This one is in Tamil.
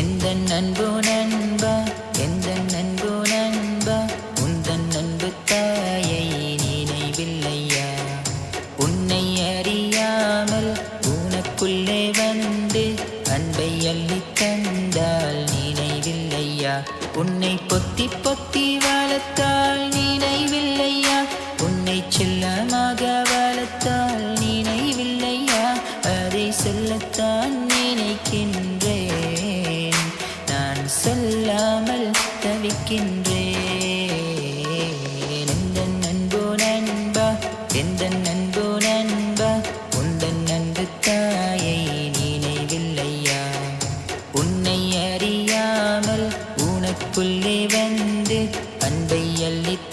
எந்தன் அன்பு நண்பா, எந்தன் அன்பு நண்பா, உந்தன் அன்பு தாயை நினைவில்லையா? உன்னை அறியாமல் உனக்குள்ளே வந்து அன்பை அள்ளித் தந்தால் நினைவில்லையா? உன்னை பொத்தி பொத்தி வளர்த்தால் நினைவில்லையா? உன்னை செல்லமாக வளர்த்தால் நினைவில்லையா? அதை சொல்லத்தான் நினைக்கின்றேன், நான் சொல்லாமல் தவிக்கின்றேன். எந்தன் அன்பு நண்பா, எந்தன் அன்பு நண்பா, உந்தன் அன்பு தாயை நினைவில்லையா? உன்னை அறியாமல் உனக்குள்ளே வந்து அன்பை அள்ளித்